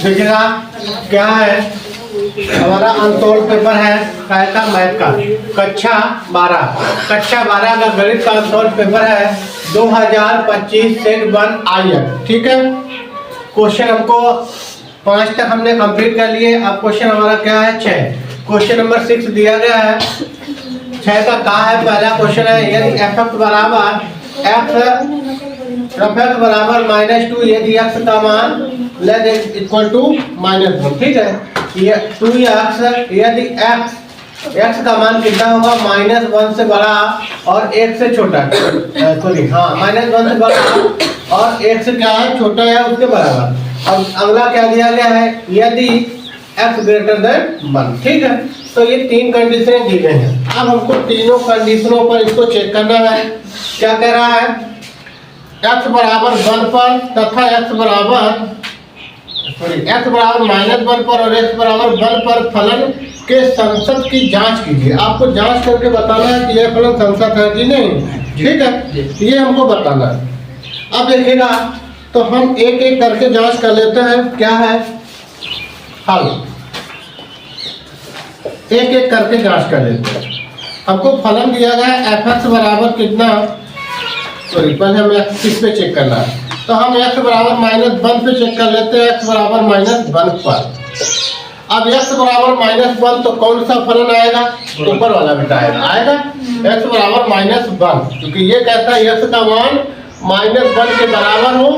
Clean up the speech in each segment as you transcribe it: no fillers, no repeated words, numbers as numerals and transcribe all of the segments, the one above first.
देखिएगा क्या है, हमारा अनतोल पेपर है का मैथ का कक्षा 12 का गणित का अनतोल पेपर है 2025 सेट 1 IF। ठीक है, क्वेश्चन हमको 5 तक हमने कंप्लीट कर लिए। अब क्वेश्चन हमारा क्या है 6। क्वेश्चन नंबर 6 दिया गया है। 6 का कहा है, पहला क्वेश्चन है यदि f(x) बराबर -2 यदि x का मान इक्वल टू -1। ठीक है, ये 2x यदि x का मान कितना होगा -1 से बड़ा और 1 से छोटा, सॉरी हाँ -1 से बड़ा और 1 से क्या है छोटा है उसके बराबर। अब अगला क्या दिया गया है, यदि x ग्रेटर देन 1। ठीक है, तो ये 3 कंडीशनें दी गई हैं। अब हमको तीनों कंडीशनों पर इसको चेक करना है। क्या कह रहा है, x बराबर 1 पर तथा x बराबर -1 पर और x बराबर 1 पर फलन के संसद की जांच कीजिए। आपको जांच करके बताना है कि यह फलन संसद है कि नहीं। ठीक है, ये हमको बताना है। अब देखिएगा तो हम एक एक करके जांच कर लेते हैं। क्या है हल, एक एक करके जांच कर लेते हैं। हमको फलन दिया गया है f(x) बराबर कितना, सॉरी पहले हमें किस पे चेक करना है, तो हम x बराबर -1 पे चेक कर लेते हैं। x बराबर -1 पर, अब x बराबर -1 तो कौन सा फलन आएगा, ऊपर वाला बेटा आएगा x बराबर -1, क्योंकि ये कहता है x का मान -1 के बराबर हो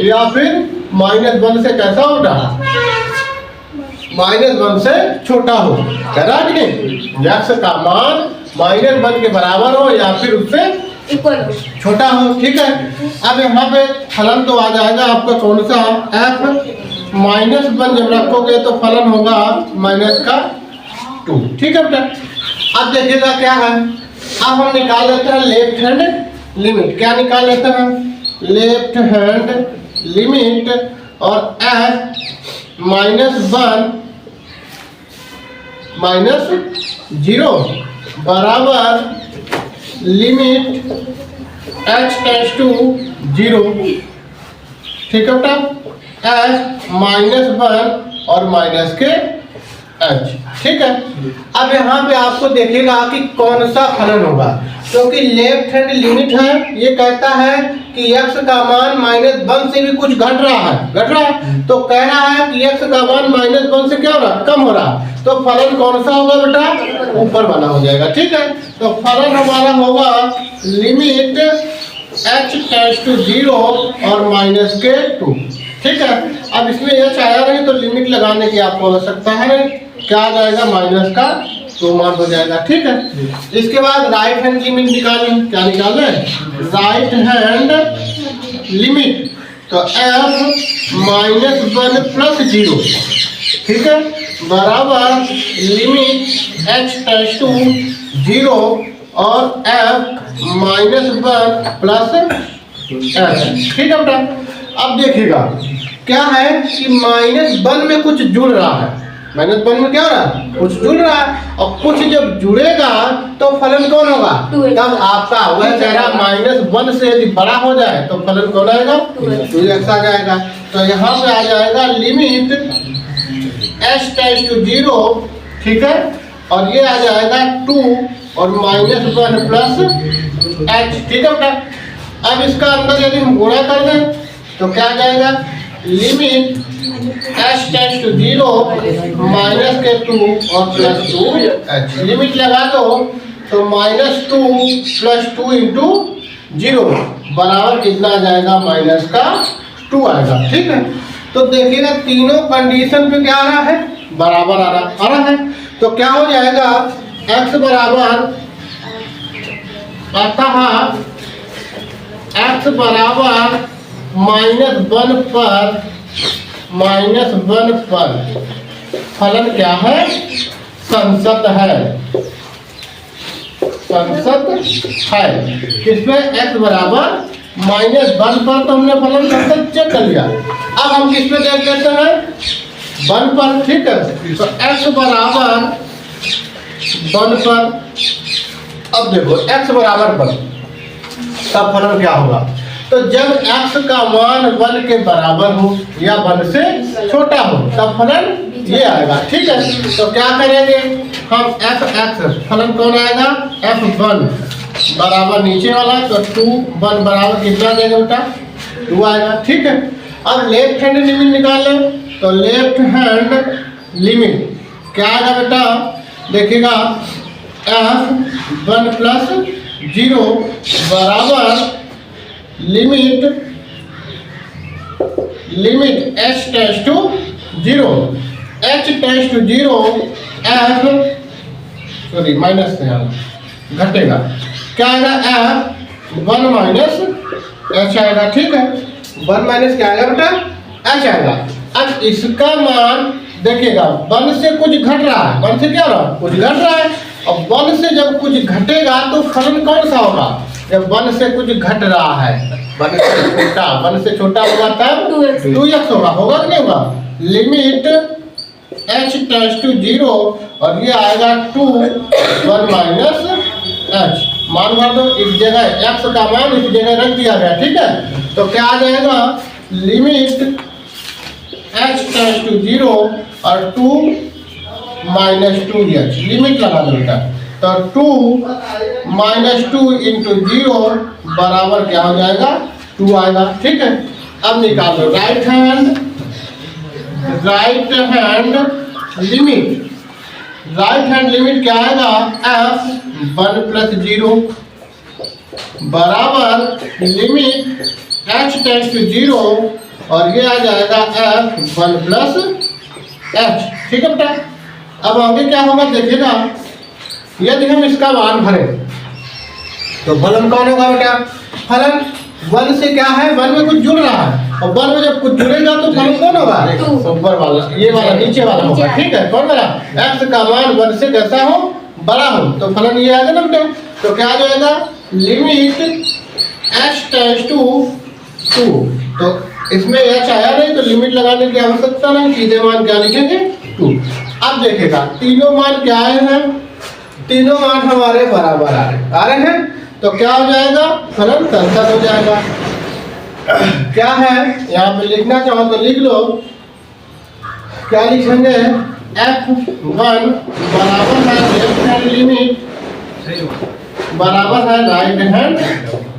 या फिर -1 से कैसा होगा, -1 से छोटा हो। कह रहा है कि नहीं, x का मान -1 के बराबर हो या फिर उससे छोटा हो। ठीक है, अब यहाँ पे फलन तो आ जाएगा आपका कौन सा, f -1 जब रखोगे तो फलन होगा -2। ठीक है बेटा, अब देखिएगा क्या है, अब हम निकाल लेते हैं लेफ्ट हैंड लिमिट। क्या निकाल लेते हैं, लेफ्ट हैंड लिमिट, और f -1 -0 बराबर लिमिट h टेंड्स टू 0। ठीक है बेटा, h -1 और माइनस के h। ठीक है, अब यहाँ पे आपको देखिएगा कि कौन सा फलन होगा, क्योंकि लेफ्ट हैंड लिमिट है, ये कहता है कि x का मान -1 से भी कुछ घट रहा है, तो कह रहा है कि x का मान -1 से क्या हो रहा है, कम हो रहा है, तो फलन कौन सा होगा बेटा, ऊपर वाला हो जाएगा। ठीक है, तो फलन हमारा होगा लिमिट h टेंड्स टू 0 और -2। ठीक है, अब इसमें h आया नहीं तो लिमिट लगाने की आपको आवश्यकता है, क्या आ जाएगा -2 मान हो जाएगा। ठीक है, इसके बाद राइट हैंड लिमिट निकालें। क्या निकालें, राइट हैंड लिमिट, तो f -1 + 0। ठीक है, बराबर लिमिट h टेंड्स टू 0 और f -1 + h। ठीक है बेटा, अब देखिएगा क्या है कि -1 में कुछ जुड़ रहा है, -1 में क्या हो रहा है, कुछ जुड़ रहा है, और कुछ जब जुड़ेगा तो फलन कौन होगा, तब आपका वह चेहरा -1 से यदि बड़ा हो जाए तो फलन कौन आएगा, 2x आ जाएगा। तो यहाँ पे आ जाएगा लिमिट h टेंड्स टू 0। ठीक है, और ये आ जाएगा 2 और -1 + h। ठीक है बेटा, अब इसका अंदर यदि हम गुणा कर दें तो क्या आ जाएगा, लिमिट h टेंड्स टू 0 -2 और +2h। लिमिट लगा दो तो -2 + 2 × 0 बराबर कितना आ जाएगा, -2 आएगा। ठीक है, तो देखिएगा तीनों कंडीशन पे क्या आ रहा है, बराबर आ रहा है, तो क्या हो जाएगा, x बराबर अतः x बराबर -1 पर फलन क्या है, संसद है, किसमें, x बराबर -1 पर तो हमने फलन संसद चेक कर लिया। अब हम किस पे देख लेते हैं, 1 पर। ठीक है, तो x बराबर 1 पर, अब देखो x बराबर 1 तब फलन क्या होगा, तो जब x का मान 1 के बराबर हो या 1 से छोटा हो तब फलन ये आएगा। ठीक है, तो क्या करेंगे हम f(x) फलन कौन आएगा f(1) बराबर नीचे वाला, तो 2(1) बराबर कितना देगा बेटा 2 आएगा। ठीक है, अब लेफ्ट हैंड लिमिट निकाल लो, तो लेफ्ट हैंड लिमिट क्या आएगा बेटा, देखिएगा f(1 + 0) बराबर limit h tends to 0, h tends to 0 f sorry minus से घटेगा, क्या आएगा f(1 - h) आएगा। ठीक है, 1 माइनस क्या आएगा बेटा h आएगा। अब इसका मान देखिएगा 1 से कुछ घट रहा है, 1 से क्या हो रहा है कुछ घट रहा है। अब 1 से जब कुछ घटेगा तो फलन कौन सा होगा, जब 1 से कुछ घट रहा है 1 से छोटा होगा तब 2x होगा कि नहीं होगा। लिमिट h टेंड्स टू 0 और ये आएगा 2(1 - h) मान भर दो, इस जगह x का मान इस जगह रख दिया गया। ठीक है, तो क्या आ जाएगा लिमिट h टेंड्स टू 0 और 2 - 2h लिमिट लगा दो बेटा, तो 2 - 2 × 0 बराबर क्या हो जाएगा 2 आएगा। ठीक है, अब निकाल दो right hand limit, right hand limit क्या आएगा f(1 + 0) बराबर लिमिट h टेंड्स टू 0 और ये आ जाएगा f(1 + h)। ठीक है बेटा, अब आगे क्या होगा देखिएगा, यदि हम इसका मान भरें तो फलन कौन होगा बेटा, फलन 1 से क्या है 1 में कुछ जुड़ रहा है और 1 में जब कुछ जुड़ेगा तो फलन कौन होगा ऊपर वाला, ये वाला नीचे वाला होगा। ठीक है, कौन वाला x का मान 1 से कैसा हो बड़ा हो तो फलन ये आएगा ना बेटा, तो क्या आ जाएगा लिमिट h टेंड्स टू 2, तो इसमें h आया नहीं तो लिमिट लगाने की आवश्यकता नहीं, सीधे मान क्या लिखेंगे 2। अब देखेगा तीनों मान क्या आए हैं, तीनों मान हमारे बराबर आ रहे हैं, तो क्या हो जाएगा फलन संतत हो जाएगा। क्या है यहाँ पे लिखना चाहो तो लिख लो, क्या लिखेंगे f(1) बराबर है लेफ्ट हैंड लिमिट बराबर है राइट हैंड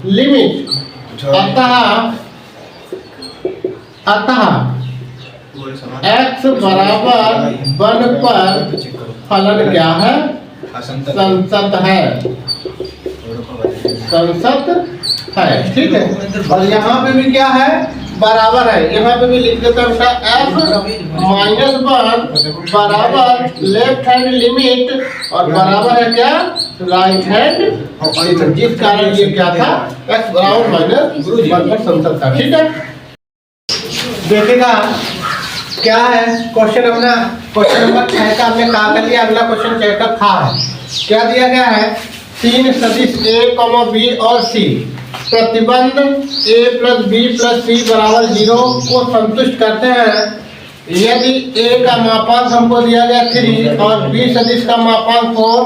लिमिट, अतः x बराबर 1 पर फलन क्या है संतत है, संतत है। ठीक है, और यहाँ पे भी क्या है बराबर है, यहाँ पे भी लिख देता हूँ f(-1) बराबर लेफ्ट हैंड लिमिट और बराबर है क्या राइट हैंड, जिस कारण ये क्या था x बराबर -1 पर संतत था। ठीक है, देखेगा क्या है क्वेश्चन अपना, क्वेश्चन नंबर 6 का हमने कहा कर लिया, अगला क्वेश्चन 6 का था है, क्या दिया गया है 3 सदिश a, b और c प्रतिबंध a + b + c बराबर 0 को संतुष्ट करते हैं यदि a का मापांक हमको दिया गया 3 और b सदिश का मापांक 4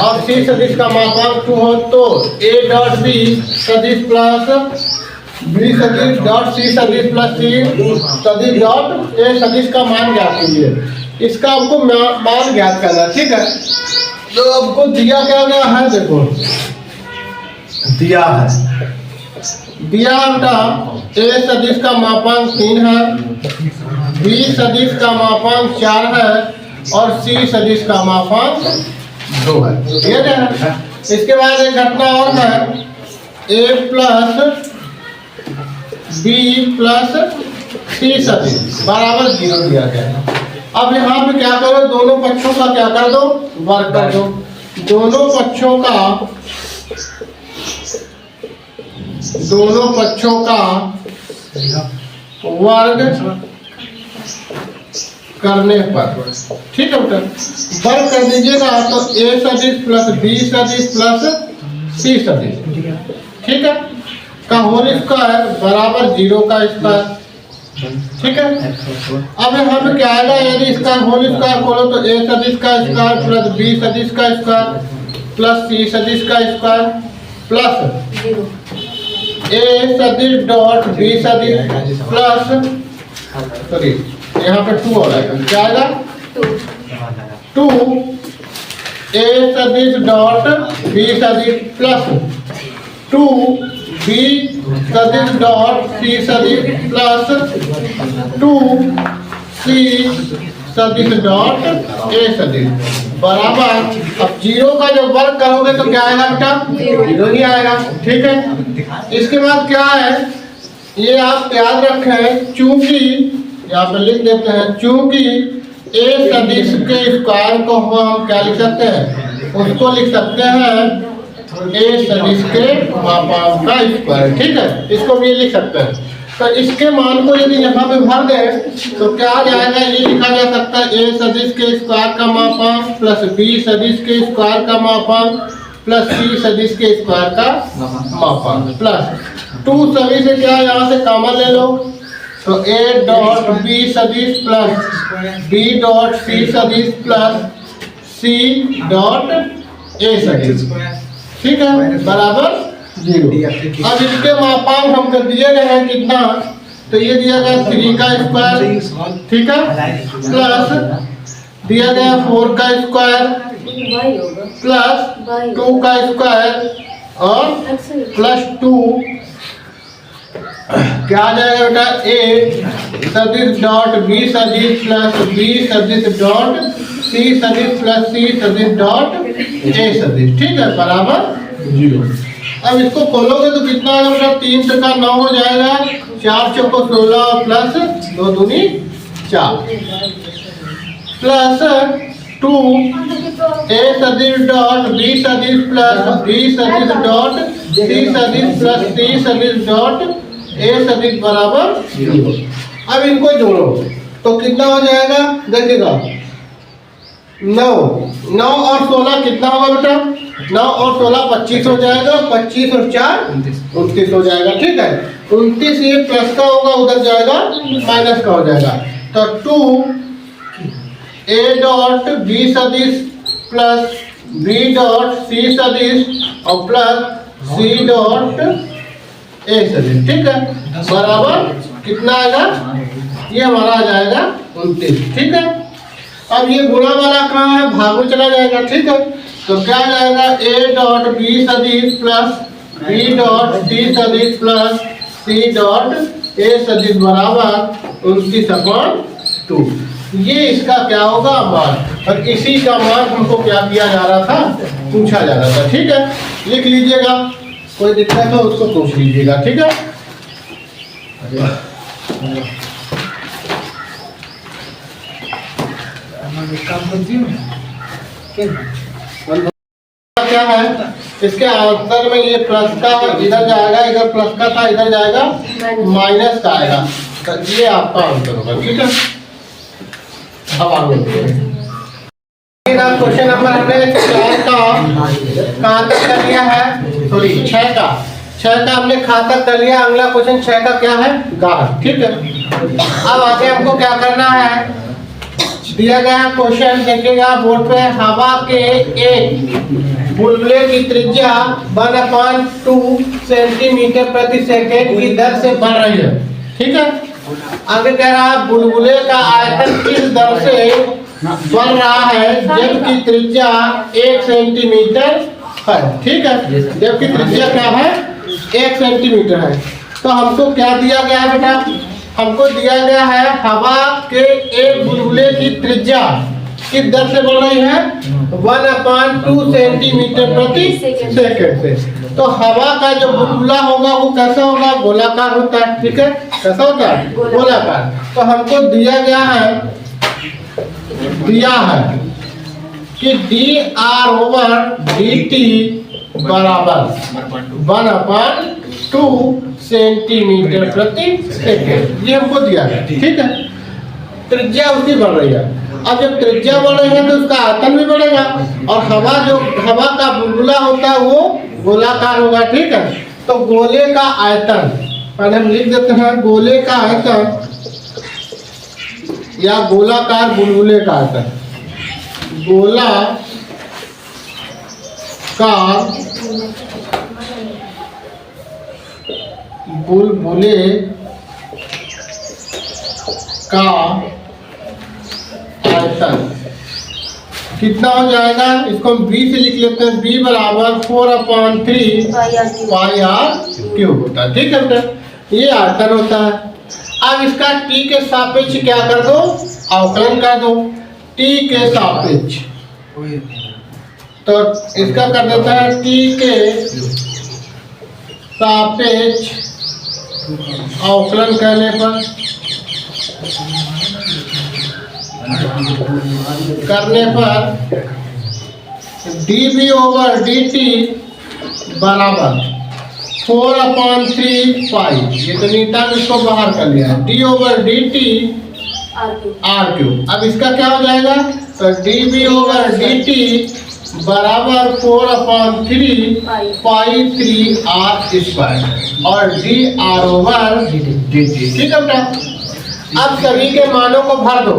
और c सदिश का मापांक 2 हो, तो a.b सदिश प्लस b सदिश डॉट c सदिश प्लस c सदिश डॉट a सदिश का मान ज्ञात कीजिए। इसका आपको मान ज्ञात करना है। ठीक है, तो आपको दिया क्या गया है, देखो दिया बेटा a सदिश का मापांक 3 है, b सदिश का मापांक 4 है और c सदिश का मापांक 2 है। ये है, इसके बाद एक घटना और है a + b + c सदिश बराबर 0 दिया गया है। अब यहाँ पे क्या करो, दोनों पक्षों का क्या कर दो वर्ग कर दो, दोनों पक्षों का वर्ग करने पर, ठीक है बेटा वर्ग कर दीजिएगा तो a सदिश प्लस b सदिश प्लस c सदिश, ठीक है, का होल स्क्वायर बराबर 0 का स्क्वायर। ठीक है, अब यहाँ पे क्या आएगा, यदि इसका होल स्क्वायर खोलो तो a सदिश का स्क्वायर प्लस b सदिश का स्क्वायर प्लस c सदिश का स्क्वायर प्लस ए सदिश डॉट बी सदिश प्लस, सॉरी यहाँ पे 2 हो जाएगा, क्या आएगा 2 ए सदिश डॉट बी सदिश प्लस 2 बी सदिश डॉट सी सदिश प्लस 2 सी सदिश डॉट ए सदिश बराबर। अब जीरो का जब वर्ग करोगे तो क्या आएगा बेटा, जीरो ही आएगा। ठीक है, इसके बाद क्या है, ये आप याद रखें, चूंकि यहाँ पे लिख देते हैं, चूंकि ए सदिश के स्क्वायर को हम क्या लिख सकते हैं, उसको लिख सकते हैं ए सदिश के मापांक का स्क्वायर। ठीक है, इसको भी लिख सकते हैं। तो इसके मान को यदि यहाँ पे भर दें तो क्या आ जाएगा, ये लिखा जा सकता है ए सदिश के स्क्वायर का मापांक प्लस बी सदिश के स्क्वायर का मापांक प्लस सी सदिश के स्क्वायर का मापांक प्लस 2 सभी से क्या यहाँ से कॉमन ले लो, तो ए डॉट बी सदिश प्लस बी डॉट सी सदिश प्लस सी डॉट ए सदिश। ठीक है, बराबर 0। अब इसके मापांक हमको दिए गए हैं कितना, तो ये दिया गया 3 का स्क्वायर, ठीक है, प्लस दिया गया 4 का स्क्वायर प्लस 2 का स्क्वायर और प्लस 2 क्या आ जाएगा बेटा, ए सदिश डॉट बी सदिश प्लस बी सदिश डॉट सी सदिश प्लस सी सदिश डॉट ए सदिश। ठीक है, बराबर 0। अब इसको खोलोगे तो कितना आएगा बेटा, 3 से का 9 हो जाएगा, 4 चौको 16 प्लस 2 दूनी 4 प्लस 2 ए सदिश डॉट बी सदिश प्लस बी सदिश डॉट सी सदिश प्लस सी सदिश डॉट ए सदिश बराबर 0। अब इनको जोड़ो तो कितना हो जाएगा, देखिएगा 9 और 16 कितना होगा बेटा, 9 और 16 25 हो जाएगा, 25 और 4 29 हो जाएगा। ठीक है, 29 ये प्लस का होगा, उधर जाएगा माइनस का हो जाएगा, तो 2 ए डॉट बी सदिश प्लस बी डॉट सी सदिश और प्लस सी डॉट ए सदिश। ठीक है, बराबर कितना आएगा, ये हमारा आ जाएगा 29। ठीक है, अब ये गुणा वाला कहाँ है, भाग में चला जाएगा। ठीक है, तो क्या आ जाएगा, ए डॉट बी सदिश प्लस बी डॉट सी सदिश प्लस सी डॉट ए सदिश बराबर 29/2। ये इसका क्या होगा मान, और इसी का मान हमको क्या किया जा रहा था, पूछा जा रहा था। ठीक है, लिख लीजिएगा, कोई दिक्कत हो उसको पूछ लीजिएगा। ठीक है, क्या है, इसके आंसर में ये प्लस का इधर जाएगा, इधर प्लस का था इधर जाएगा माइनस का आएगा, तो ये आपका आंसर होगा। ठीक है, अब आगे क्वेश्चन नंबर हमने 4 का कहाँ तक कर लिया है, सॉरी 6 का हमने कहाँ तक कर लिया। अगला क्वेश्चन 6 का क्या है, गाढ़। ठीक है, अब आगे हमको क्या करना है, दिया गया क्वेश्चन देखिएगा बोर्ड पे, हवा के एक बुलबुले की त्रिज्या 1/2 सेंटीमीटर प्रति सेकंड की दर से बढ़ रही है। ठीक है, आगे कह रहा है बुलबुले का आयतन किस दर से बढ़ रहा है जबकि त्रिज्या 1 सेंटीमीटर है। ठीक है, जबकि त्रिज्या क्या है, 1 सेंटीमीटर है। तो हमको क्या दिया गया है बेटा, हमको दिया गया है हवा के एक बुलबुले की त्रिज्या किस दर से बढ़ रही है, 1/2 सेंटीमीटर प्रति सेकंड से। तो हवा का जो बुलबुला होगा वो कैसा होगा, गोलाकार होता है। ठीक है, कैसा होता है, गोलाकार। तो हमको दिया गया है कि dr/dt बराबर 1/2 सेंटीमीटर प्रति सेकंड, ये हमको दिया गया। ठीक है, त्रिज्या उसकी बढ़ रही है। अब जब त्रिज्या बढ़ रही है तो उसका आयतन भी बढ़ेगा, और हवा का बुलबुला होता है वो गोलाकार होगा। ठीक है, तो गोले का आयतन पहले हम लिख देते हैं, गोले का आयतन या गोलाकार बुलबुले का आयतन, गोलाकार बुलबुले का आयतन कितना हो जाएगा? इसको हम b से लिख लेते हैं। b बराबर 4/3 पाई आर क्यूब होता है। ठीक है बेटा, ये आयतन होता है। अब इसका t के सापेक्ष क्या कर दो? अवकलन कर दो। t के सापेक्ष, तो इसका कर देता है t के सापेक्ष अवकलन करने पर dv/dt बराबर 4/3 पाई, ये तो नीता इसको बाहर कर लिया है, d/dt r क्यूब। अब इसका क्या हो जाएगा? तो dv/dt बराबर 4/3 पाई 3r² और dr/dt। ठीक है बेटा, अब सभी के मानों को भर दो।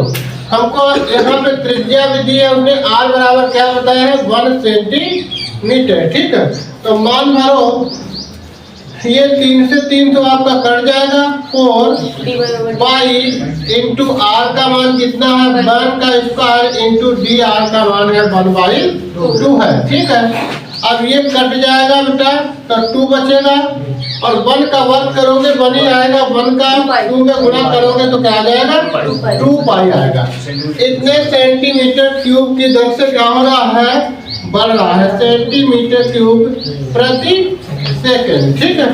हमको यहाँ पे त्रिज्या भी दी है, उन्हें r बराबर क्या बताया है? 1 सेंटीमीटर। ठीक है, तो मान भरो, ये 3 से 3 तो आपका कट जाएगा, 4 पाई इंटू आर का मान कितना है? 1 का स्क्वायर इंटू डी आर का मान है 1/2 है। ठीक है, अब ये कट जाएगा बेटा, तो 2 बचेगा और 1 का वर्ग करोगे 1 ही आएगा, 1 का 2 में गुणा करोगे तो क्या आ जाएगा? 2 पाई आएगा। इतने सेंटीमीटर क्यूब की दर से क्या हो रहा है? बढ़ रहा है, सेंटीमीटर क्यूब प्रति सेकेंड। ठीक है,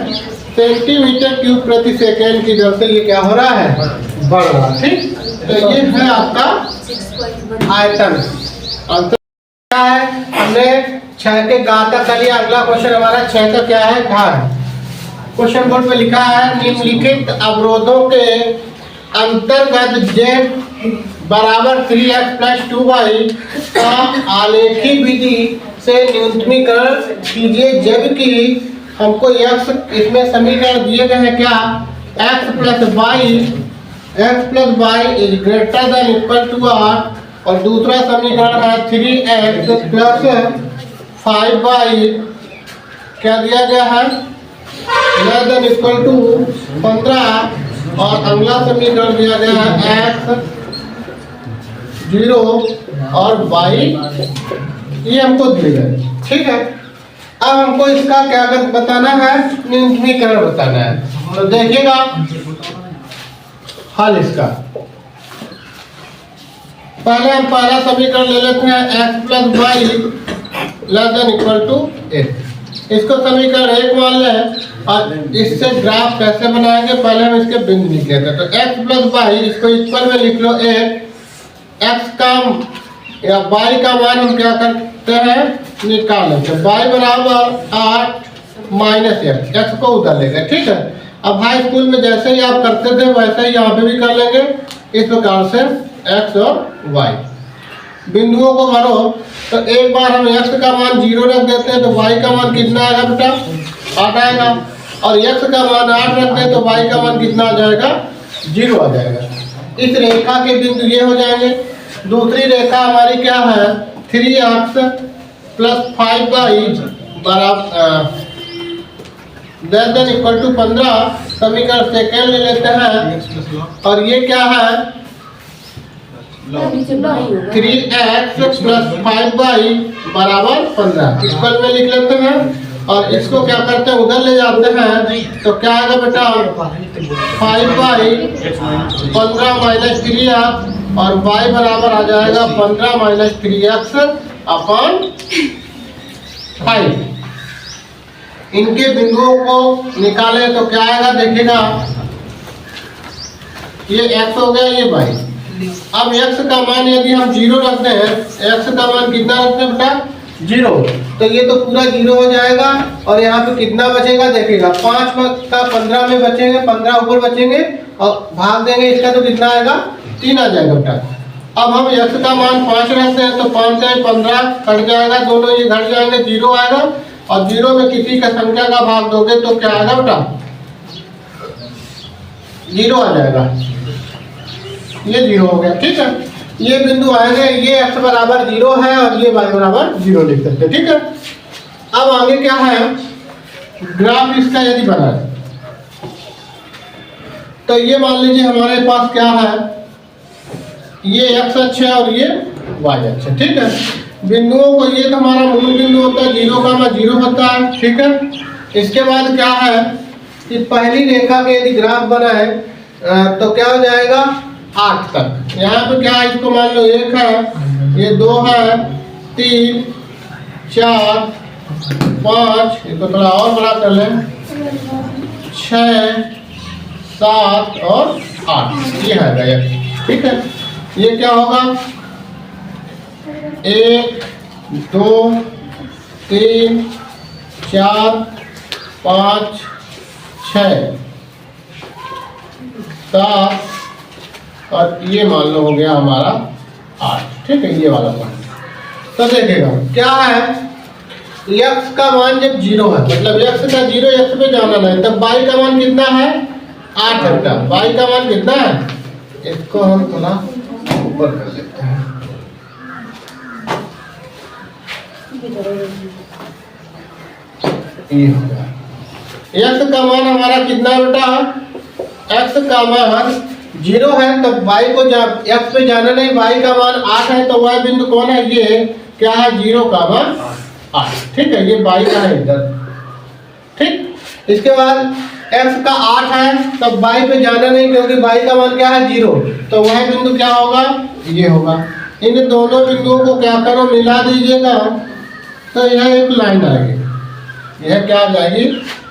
सेंटीमीटर क्यूब प्रति सेकेंड की दर से ये क्या हो रहा है? बढ़ रहा है। ठीक, तो ये है आपका आयतन। आंसर क्या है? हमने 6 के गा तक कर लिया। अगला क्वेश्चन हमारा 6 का क्या है? घात। क्वेश्चन बोर्ड पे लिखा है, निम्नलिखित अवरोधों के अंतर्गत z बराबर 3x + 2y का आलेखी विधि से न्यूनतमीकरण कीजिए, जबकि हमको x इसमें समीकरण दिए गए हैं क्या? x + y is greater than equal to r, और दूसरा समीकरण है 3x + 5y क्या दिया गया है? लेस देन इक्वल टू 15, और अगला समीकरण दिया गया है x 0 और y, ये हमको दिए गए। ठीक है, अब हमको इसका क्या बताना है? न्यूनतमीकरण बताना है। तो देखिएगा हल इसका, पहले हम पहला समीकरण ले लेते हैं, x + y less than equal to 8। इसको समीकरण 1 मान लें, और इससे ग्राफ कैसे बनाएंगे? पहले हम इसके बिंदु लिख लेते हैं। तो x + y, इसको इक्वल में लिख लो 8। x का या y का मान हम क्या करते हैं? निकाल लेते हैं। y बराबर 8 - x को उधर लेंगे। ठीक है, अब हाई स्कूल में जैसे ही आप करते थे वैसे ही यहाँ पे भी कर लेंगे। इस प्रकार से x और y बिंदुओं को भरो। तो एक बार हम x का मान 0 रख देते हैं, तो y का मान कितना आएगा बेटा? 8 आएगा, और x का मान 8 रख दें तो y का मान कितना आ जाएगा? 0 आ जाएगा। इस रेखा के बिंदु ये हो जाएंगे। दूसरी रेखा हमारी क्या है? 3x + 5y बराबर लेस देन इक्वल टू 15, समीकरण सेकेंड ले लेते हैं, और ये क्या है? 3x + 5y बराबर 15 इक्वल में लिख लेते हैं, और इसको क्या करते हैं? उधर ले जाते हैं, तो क्या आएगा बेटा? 5y 15 - 3x, और y बराबर आ जाएगा 15 - 3x अपॉन 5। इनके बिंदुओं को निकाले तो क्या आएगा? देखिएगा, ये x हो गया, ये y। अब x का मान यदि हम 0 रखते हैं, x का मान कितना रखते हैं बेटा? 0, तो ये तो पूरा 0 हो जाएगा, और यहाँ पे कितना बचेगा? देखिएगा, 5 का 15 में बचेंगे, 15 ऊपर बचेंगे, और भाग देंगे इसका तो कितना आएगा? 3 आ जाएगा बेटा। अब हम x का मान 5 रखते हैं, तो 5 से 15 कट जाएगा, दोनों ये घट जाएंगे, 0 आएगा, और 0 में किसी का संख्या का भाग दोगे तो क्या आएगा बेटा? 0 आ जाएगा, ये 0 हो गया। ठीक है, ये बिंदु आएंगे, ये x बराबर 0 है और ये y बराबर 0 लिख सकते हैं। ठीक है, अब आगे क्या है? ग्राफ इसका यदि बना है, तो ये मान लीजिए हमारे पास क्या है, ये x अक्ष है और ये y अक्ष है, ठीक है। बिंदुओं को, ये तो हमारा मूल बिंदु होता है, 0,0 होता है, ठीक है। इसके बाद क्या है कि पहली रेखा के यदि ग्राफ बना है तो क्या हो जाएगा 8 तक। यहाँ पे क्या है, इसको मान लो 1 है, ये 2 है, 3, 4, 5, इसको थोड़ा और बड़ा कर लें, 6, 7 और 8, ये है गया, ठीक है। ये क्या होगा 1, 2, 3, 4, 5, 6, 7 और ये मान लो हो गया हमारा 8, ठीक है। ये वाला पॉइंट तो देखिएगा क्या है, x का मान जब 0 है, मतलब x का 0 x पे जाना है, तब y का मान कितना है 8 है। y का मान कितना है, इसको हम थोड़ा ऊपर कर लेते हैं, ये हो गया। x का मान हमारा कितना बेटा, x का मान 0 है, तब y को x पे जाना नहीं, y का मान 8 है, तो y बिंदु कौन है, ये क्या है 0 का मान 8, ठीक है। ये y का है इधर, ठीक। इसके बाद x का 8 है, तब y पे जाना नहीं, क्योंकि y का मान क्या है 0, तो वह बिंदु क्या होगा, ये होगा। इन दोनों बिंदुओं को क्या करो, मिला दीजिएगा, तो यह एक लाइन आएगी, यह क्या आ जाएगी,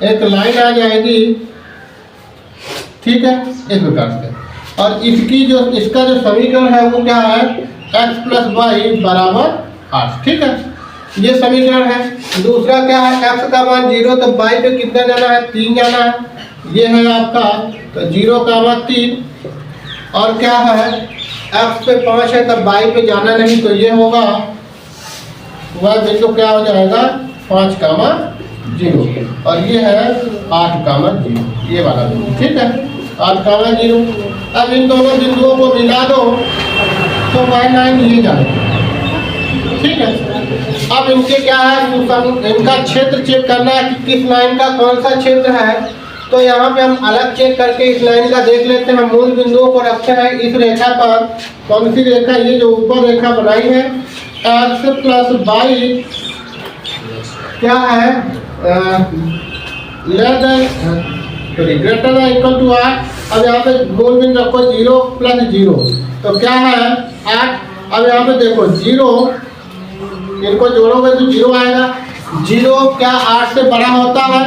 एक लाइन आ जाएगी, ठीक है, इस प्रकार से। और इसकी जो, इसका जो समीकरण है वो क्या है, x + y = 8, ठीक है, ये समीकरण है। दूसरा क्या है, x का मान 0, तो y पे कितना जाना है, 3 जाना है, ये है आपका, तो 0,3। और क्या है, x पे 5 है, तब y पे जाना नहीं, तो ये होगा, वह बिंदु क्या हो जाएगा 5,0 और ये है 8,0, ये वाला बिंदु, ठीक है, 8,0। अब इन दोनों बिंदुओं को मिला दो तो वह लाइन ये जाएगी, ठीक है। अब इनके क्या है, इनका क्षेत्र चेक करना है कि किस लाइन का कौन सा क्षेत्र है। तो यहाँ पे हम अलग चेक करके इस लाइन का देख लेते हैं। मूल बिंदुओं को रखते हैं इस रेखा पर, कौन सी रेखा, ये जो ऊपर रेखा बनाई है, x + y क्या है, ग्रेटर देन इक्वल टू 8। अब यहाँ पे मूल बिंदु रखो 0 + 0, तो क्या है 8। अब यहाँ पे देखो 0, इनको जोड़ोगे तो 0 आएगा। 0 क्या 8 से बड़ा होता है,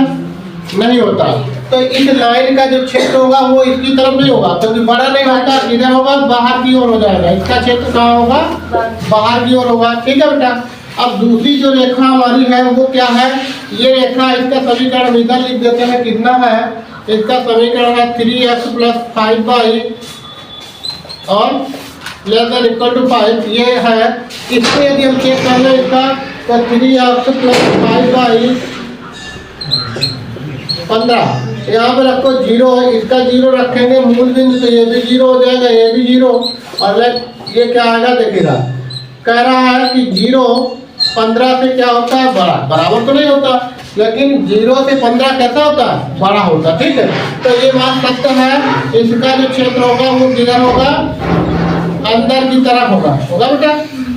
नहीं होता, तो इस लाइन का जो क्षेत्र होगा वो इसकी तरफ नहीं होगा, क्योंकि बड़ा नहीं होता, इधर होगा, बाहर की ओर हो जाएगा। इसका क्षेत्र कहाँ होगा, बाहर की ओर होगा, ठीक है बेटा। अब दूसरी जो रेखा हमारी है वो क्या है, ये रेखा, इसका समीकरण इधर लिख देते हैं, कितना है, इसका समीकरण है 3x + 5y और < 5, ये है। इसमें यदि हम चेक कर लें इसका, तो 3x + 5y 15, यहाँ पे रखो 0 है, इसका 0 रखेंगे मूल बिंदु, तो ये भी 0 हो जाएगा, ये भी 0, और ये क्या आएगा देखिएगा, कह रहा है कि 0 15 से क्या होता है, बड़ा, बराबर तो नहीं होता, लेकिन 0 से 15 कैसा होता है, बड़ा होता है, ठीक है। तो ये बात सत्य है। इसका जो क्षेत्र होगा वो किधर होगा, अंदर की तरफ होगा बेटा।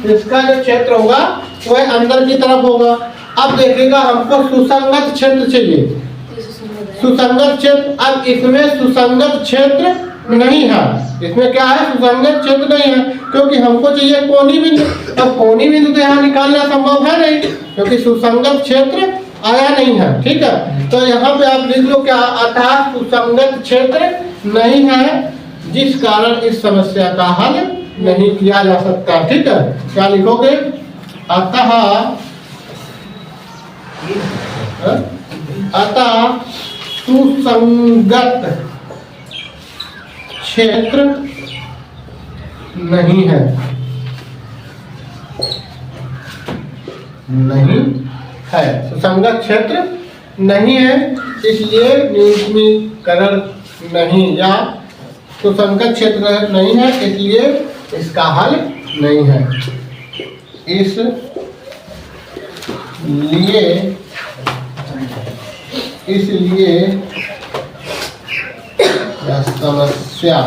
इसका जो क्षेत्र होगा वह अंदर की तरफ होगा। अब देखिएगा हमको सुसंगत क्षेत्र चाहिए, सुसंगत क्षेत्र। अब इसमें सुसंगत क्षेत्र नहीं है, इसमें क्या है, सुसंगत क्षेत्र नहीं है, क्योंकि हमको चाहिए कोणीय बिंदु। अब कोणीय बिंदु तो यहाँ निकालना संभव है नहीं, क्योंकि सुसंगत क्षेत्र आया नहीं है, ठीक है। तो यहाँ पे आप लिख लो क्या, अतः सुसंगत क्षेत्र नहीं है, जिस कारण इस समस्या का हल नहीं किया जा सकता, ठीक है। क्या लिखोगे, अतः सुसंगत क्षेत्र नहीं है, सुसंगत क्षेत्र नहीं है, इसलिए न्यूनतमीकरण नहीं, या सुसंगत क्षेत्र नहीं है, इसलिए इसका हल नहीं है। इसलिए समस्या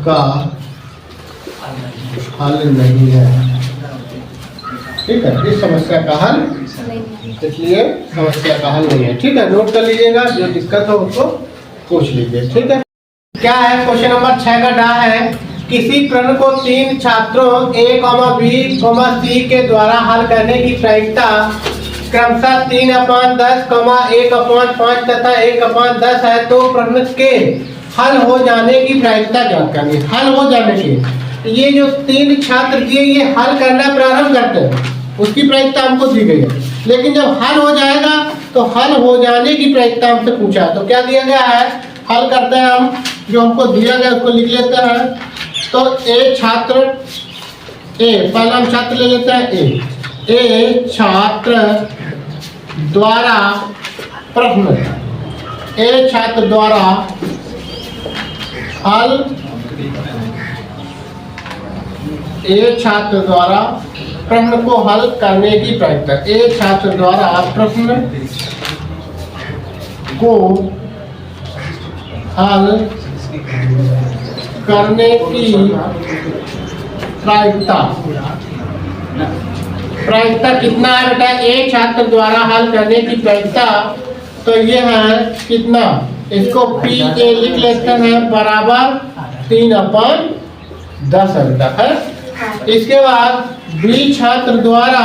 का हल नहीं है। ठीक है, इस समस्या का हल, इसलिए समस्या का हल नहीं है। ठीक है, नोट कर लीजिएगा, जो दिक्कत हो उसको पूछ लीजिए। ठीक है, क्या है क्वेश्चन नंबर 6 का डा है, किसी प्रश्न को 3 छात्रों A, B, C के द्वारा हल करने की प्रायिकता क्रमशः 3/10, 1/5 तथा 1/10 है, तो प्रश्न के हल हो जाने की प्रायिकता ज्ञात करनी। हल हो जाने की, ये जो 3 छात्र दिए ये हल करना प्रारंभ करते हैं, उसकी प्रायिकता हमको दी गई है। लेकिन जब हल हो जाएगा तो हल हो जाने की प्रायिकता हमसे पूछा है, तो क्या दिया गया है, हल करते हैं हम, जो हमको दिया गया उसको लिख लेते हैं। तो ए छात्र, ए पहला हम छात्र ले लेते हैं, ए छात्र द्वारा प्रश्न, ए छात्र द्वारा हल, ए छात्र द्वारा प्रश्न को हल करने की प्रायिकता, ए छात्र द्वारा प्रश्न को हल करने की प्रायिकता, प्रायिकता कितना है बेटा, ए छात्र द्वारा हल करने की प्रायिकता, तो ये है कितना, इसको पी ए लिख लेते हैं, बराबर 3/10 है बेटा है। इसके बाद बी छात्र द्वारा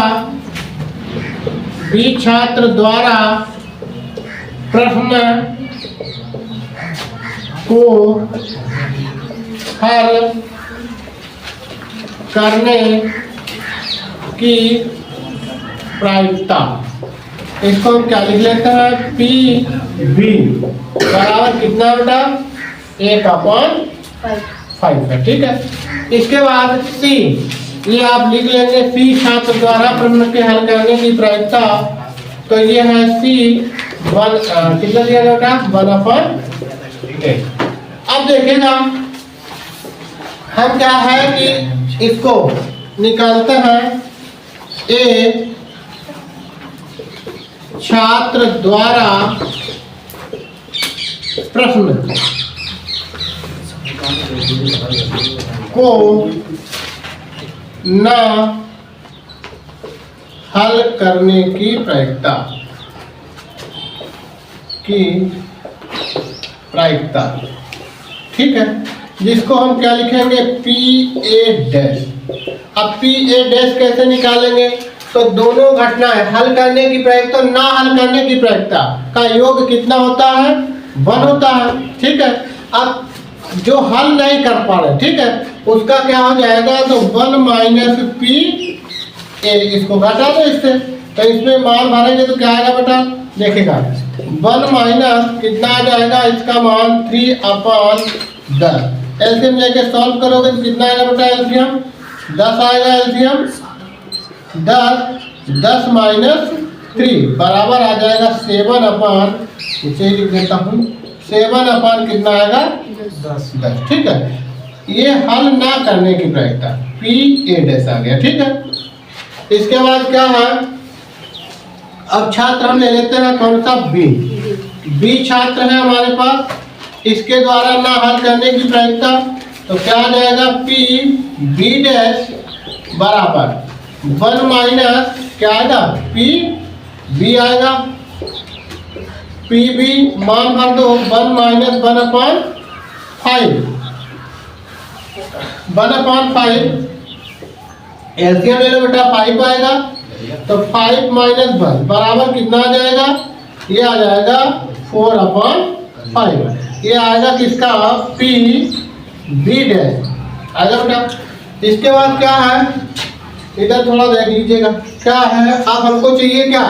प्रश्न को हल करने की प्रायिकता, इसको हम क्या लिख लेते हैं, पी बी बराबर कितना बेटा, 1/5 है। ठीक है, इसके बाद सी, ये आप लिख लेंगे, सी छात्र द्वारा प्रश्न के हल करने की प्रायिकता, तो ये है सी 1 कितना दिया बेटा, 1/8। अब देखिएगा हम क्या है कि इसको निकालते हैं, ए छात्र द्वारा प्रश्न को न हल करने की प्रायिकता ठीक है, जिसको हम क्या लिखेंगे, पी ए डैश। अब पी ए डैश कैसे निकालेंगे, तो दोनों घटना है, हल करने की प्रायिकता, ना हल करने की प्रायिकता का योग कितना होता है, 1 होता है। ठीक है, अब जो हल नहीं कर पा रहे, ठीक है, उसका क्या हो जाएगा, तो 1 - पी ए, इसको घटा दो इससे, तो इसमें मान भरेंगे तो क्या आएगा बेटा, देखिएगा 1 - कितना आ जाएगा, इसका मान 3/10। एलसीएम लेके सॉल्व करोगे तो कितना आएगा बेटा, एलसीएम 10 आएगा, एलसीएम 10 - 3 बराबर आ जाएगा 7/, इसे लिख देता हूँ, 7/ कितना आएगा, 10। ठीक है, ये हल ना करने की प्रायिकता पी ए डैश आ गया। ठीक है, इसके बाद क्या है, अब छात्र हम ले लेते हैं कौन सा, बी छात्र है हमारे पास, इसके द्वारा ना हल करने की प्रायिकता, तो क्या आ जाएगा, पी बी डैश बराबर 1 - क्या आएगा, पी बी आएगा, पी बी मान भर दो, 1 - 1/5 एलसीएम ले लो बेटा, 5 आएगा, तो 5 - 1 बराबर कितना आ जाएगा, ये आ जाएगा 4/5, ये आएगा किसका, पी बी डैश आएगा बेटा। इसके बाद क्या है, इधर थोड़ा देख लीजिएगा, क्या है, अब हमको चाहिए क्या,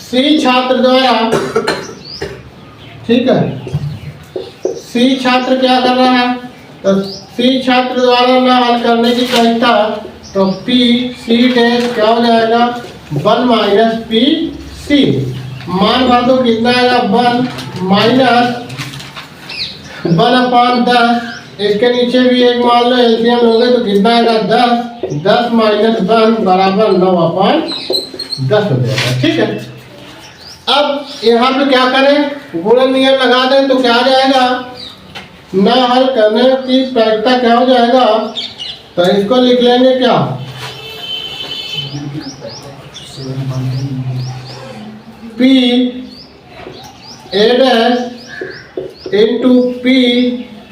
सी छात्र द्वारा, ठीक है, सी छात्र क्या कर रहा है, तो सी छात्र द्वारा ना हल करने की प्रायिकता, तो पी सी डैश क्या हो जाएगा, 1 - पी सी, मान भर दो कितना आएगा, 1/10, इसके नीचे भी एक मान लो, एलसीएम लोगे तो कितना आएगा, 10 - 1 बराबर 9/10 हो जाएगा। ठीक है, अब यहाँ पे क्या करें, गुणन नियम लगा दें तो क्या आ जाएगा, ना हल करने की प्रायिकता क्या हो जाएगा, तो इसको लिख लेंगे क्या, P A dash into P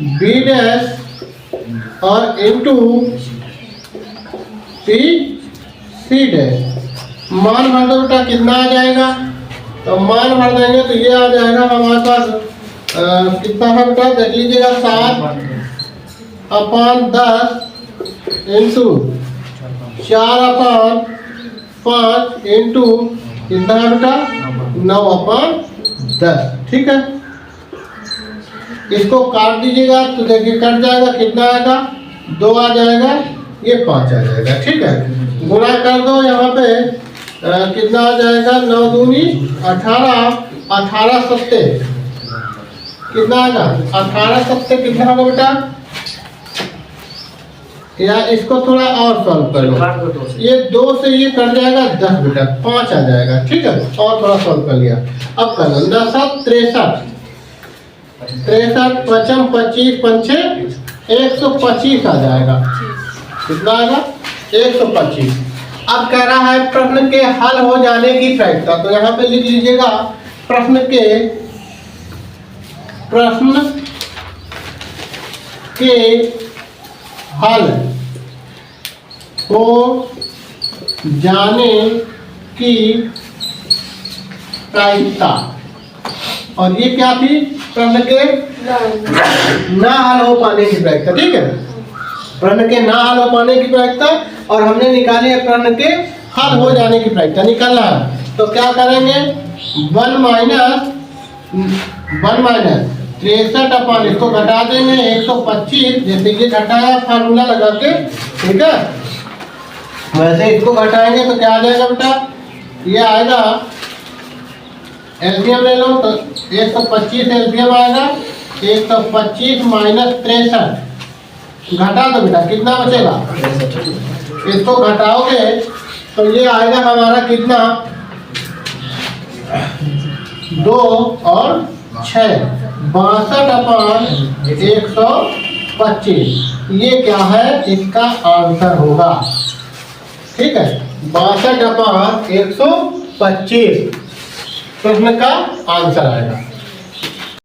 B dash और इंटू पी सी डैश। मान भर दो बेटा, कितना आ जाएगा, तो मान भर देंगे तो ये आ जाएगा हमारे पास कितना है बेटा, देख लीजिएगा 7/10 इंटू 4/5 इंटू कितना है बेटा, 9/10। ठीक है, इसको काट दीजिएगा तो देखिए कट जाएगा, कितना आएगा, 2 आ जाएगा, ये 5 आ जाएगा। ठीक है, गुणा कर दो यहाँ पे कितना आ जाएगा, 9 दूनी 18, 18 सत्ते कितना आएगा, 18 सत्ते कितना होगा बेटा, या इसको थोड़ा और सॉल्व कर लो, ये 2 से ये कट जाएगा 10 बेटा, 5 आ जाएगा। ठीक है, और थोड़ा सॉल्व कर लिया। अब कर लो 10 63 पचम 25 पंचे 125 आ जाएगा, कितना आएगा, 125। अब कह रहा है प्रश्न के हल हो जाने की प्रायिकता, तो यहाँ पे लिख लीजिएगा प्रश्न के हल हो जाने की प्रायिकता, और ये क्या थी, प्रश्न के ना हल हो पाने की प्रायिकता। ठीक है, प्रश्न के ना हल हो पाने की प्रायिकता, और हमने निकाली है प्रश्न के हल हो जाने की प्रायिकता निकालना है। तो क्या करेंगे, 1 माइनस 63 इसको घटा देंगे 125, जैसे ये घटाया फार्मूला लगा के, ठीक है, वैसे इसको घटाएंगे तो क्या आ जाएगा बेटा, ये आएगा, एलसीएम ले लो तो 125 एलसीएम आएगा, 125 माइनस 63 घटा दो बेटा, कितना बचेगा, इसको घटाओगे तो ये आएगा हमारा कितना, 2 और 6 62/125, ये क्या है, इसका आंसर होगा। ठीक है, 62/125 प्रश्न का आंसर आएगा।